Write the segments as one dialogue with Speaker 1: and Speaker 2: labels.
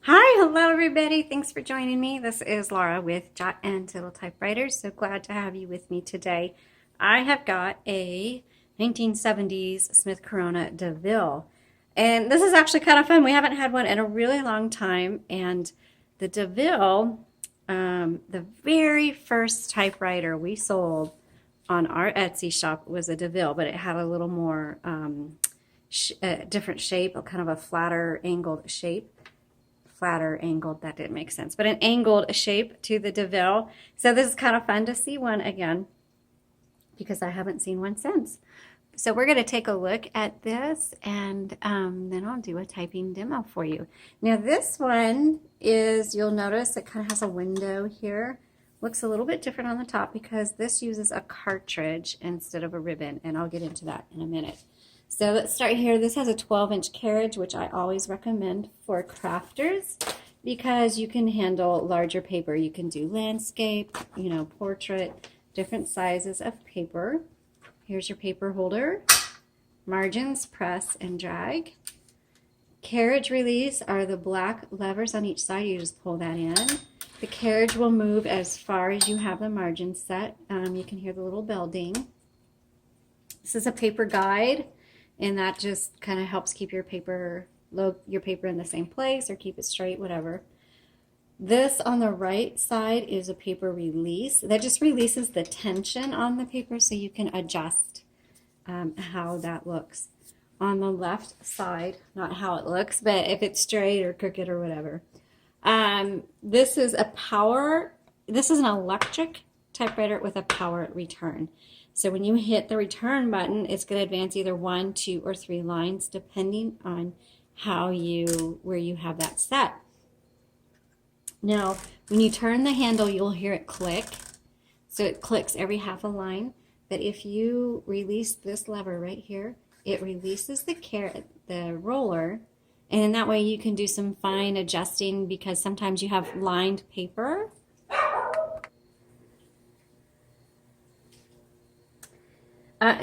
Speaker 1: Hi, hello everybody. Thanks for joining me. This is Laura with Untitled Typewriters. So glad to have you with me today. I have got a 1970s Smith Corona Deville. And this is actually kind of fun. We haven't had one in a really long time. And the Deville, the very first typewriter we sold on our Etsy shop was a Deville, but it had a little more different shape, kind of a flatter angled shape. Flatter angled, that didn't make sense, but an angled shape to the Deville. So this is kind of fun to see one again because I haven't seen one since. So we're going to take a look at this and then I'll do a typing demo for you. Now this one is, you'll notice it kind of has a window here. Looks a little bit different on the top because this uses a cartridge instead of a ribbon, and I'll get into that in a minute. So let's start here. This has a 12-inch carriage, which I always recommend for crafters because you can handle larger paper. You can do landscape, portrait, different sizes of paper. Here's your paper holder. Margins, press, and drag. Carriage release are the black levers on each side. You just pull that in. The carriage will move as far as you have the margins set. You can hear the little bell ding. This is a paper guide. And that just kind of helps keep your paper in the same place or keep it straight, whatever. This on the right side is a paper release. That just releases the tension on the paper so you can adjust how that looks. On the left side, not how it looks, but if it's straight or crooked or whatever. This is an electric typewriter with a power return. So when you hit the return button, it's going to advance either 1, 2, or 3 lines depending on where you have that set. Now, when you turn the handle, you'll hear it click. So it clicks every half a line. But if you release this lever right here, it releases the roller, and in that way you can do some fine adjusting because sometimes you have lined paper.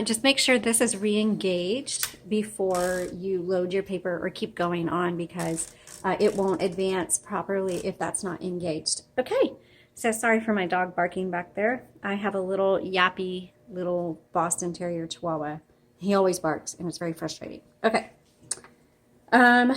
Speaker 1: Just make sure this is re-engaged before you load your paper or keep going on because it won't advance properly if that's not engaged. Okay, so sorry for my dog barking back there. I have a little yappy little Boston Terrier Chihuahua. He always barks and it's very frustrating. Okay. I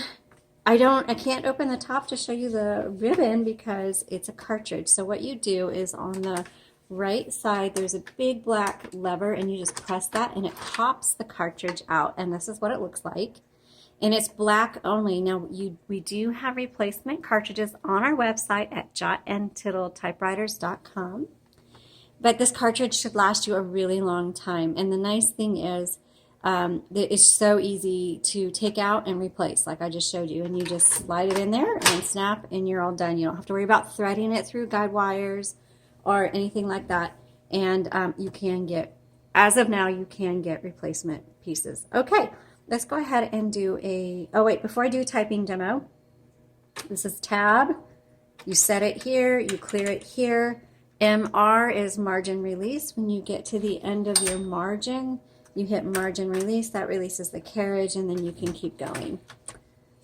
Speaker 1: can't open the top to show you the ribbon because it's a cartridge. So what you do is on the right side there's a big black lever and you just press that and it pops the cartridge out, and this is what it looks like, and it's black only. Now we do have replacement cartridges on our website at jotuntitledtypewriters.com, but this cartridge should last you a really long time. And the nice thing is it's so easy to take out and replace, like I just showed you, and you just slide it in there and snap and you're all done. You don't have to worry about threading it through guide wires or anything like that. And you can get, as of now, you can get replacement pieces. Okay, let's go ahead and do before I do a typing demo, this is tab. You set it here, you clear it here. MR is margin release. When you get to the end of your margin, you hit margin release. That releases the carriage, and then you can keep going.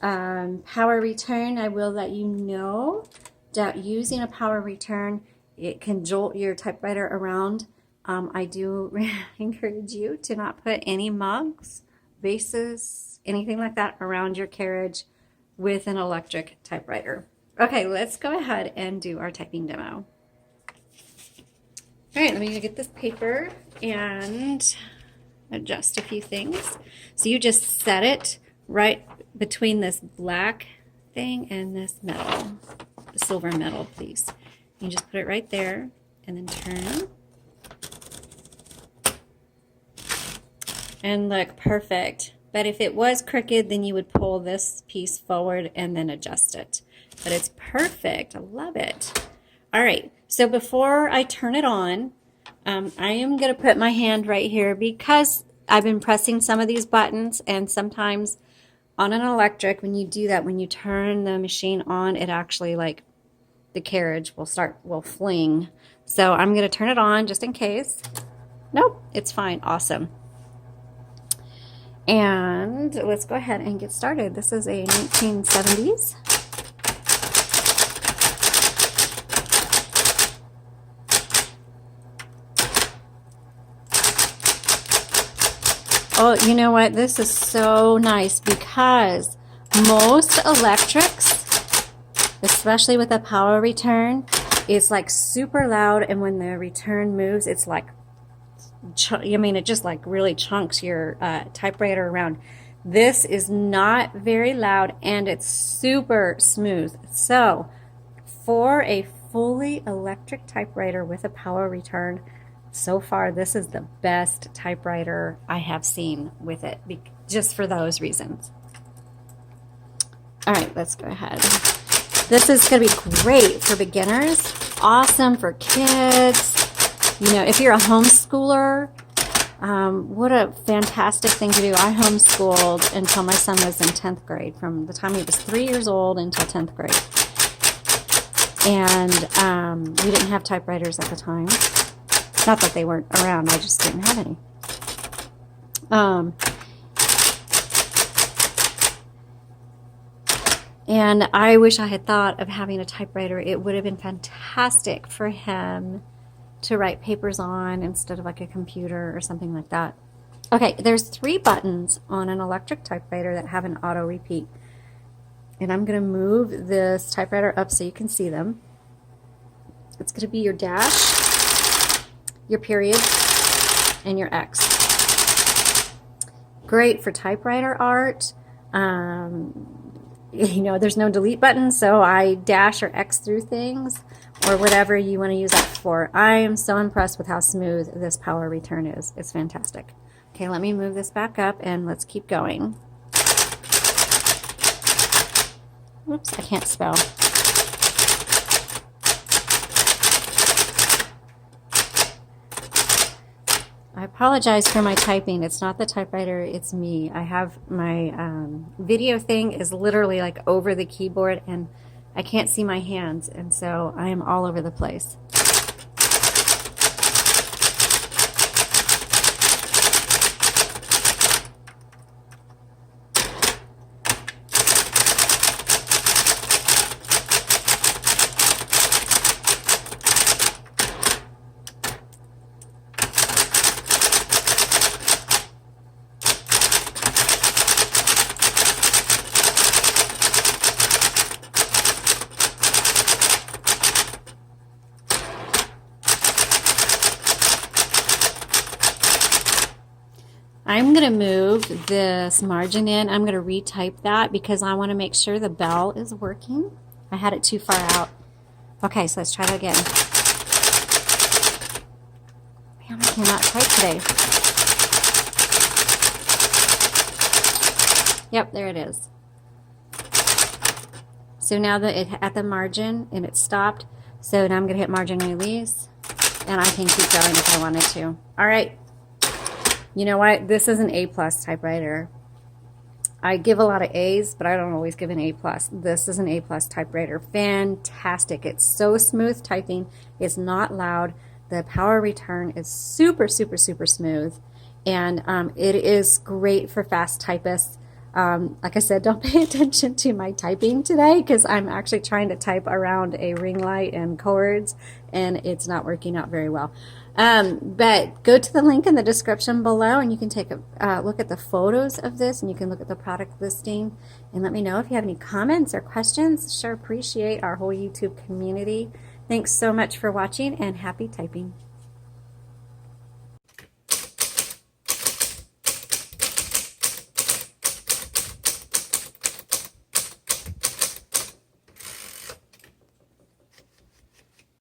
Speaker 1: Power return, I will let you know that using a power return, it can jolt your typewriter around. I do encourage you to not put any mugs, vases, anything like that around your carriage with an electric typewriter. Okay, let's go ahead and do our typing demo. All right, let me get this paper and adjust a few things. So you just set it right between this black thing and this metal, the silver metal, please. You just put it right there and then turn. And look, perfect. But if it was crooked, then you would pull this piece forward and then adjust it. But it's perfect. I love it. All right, so before I turn it on, I am going to put my hand right here because I've been pressing some of these buttons, and sometimes on an electric, when you do that, when you turn the machine on, it actually the carriage will fling. So I'm going to turn it on just in case. Nope, it's fine. Awesome. And let's go ahead and get started. This is a 1970s Oh, you know what? This is so nice because most electrics, especially with a power return, is like super loud, and when the return moves, it's like, I mean, it just like really chunks your typewriter around. This is not very loud, and it's super smooth. So for a fully electric typewriter with a power return, so far this is the best typewriter I have seen with it, just for those reasons. All right, let's go ahead. This is going to be great for beginners, awesome for kids. You know, if you're a homeschooler, what a fantastic thing to do. I homeschooled until my son was in 10th grade, from the time he was 3 years old until 10th grade. And we didn't have typewriters at the time. Not that they weren't around, I just didn't have any. And I wish I had thought of having a typewriter. It would have been fantastic for him to write papers on instead of like a computer or something like that. Okay, there's 3 buttons on an electric typewriter that have an auto repeat. And I'm going to move this typewriter up so you can see them. It's going to be your dash, your period, and your X. Great for typewriter art. You know, there's no delete button, so I dash or X through things, or whatever you want to use that for. I am so impressed with how smooth this power return is. It's fantastic. Okay, let me move this back up and let's keep going. Oops, I can't spell. I apologize for my typing. It's not the typewriter, it's me. I have my video thing is literally like over the keyboard, and I can't see my hands, and so I am all over the place. I'm going to move this margin in. I'm going to retype that because I want to make sure the bell is working. I had it too far out. Okay, so let's try that again. Man, I cannot type today. Yep, there it is. So now that it's at the margin and it stopped, so now I'm going to hit margin release, and I can keep going if I wanted to. All right. You know what? This is an A+ typewriter. I give a lot of A's, but I don't always give an A+. This is an A+ typewriter. Fantastic. It's so smooth typing. It's not loud. The power return is super, super, super smooth. And it is great for fast typists. Like I said, don't pay attention to my typing today because I'm actually trying to type around a ring light and cords, and it's not working out very well. But go to the link in the description below, and you can take a look at the photos of this, and you can look at the product listing, and let me know if you have any comments or questions. Sure appreciate our whole YouTube community. Thanks so much for watching, and happy typing.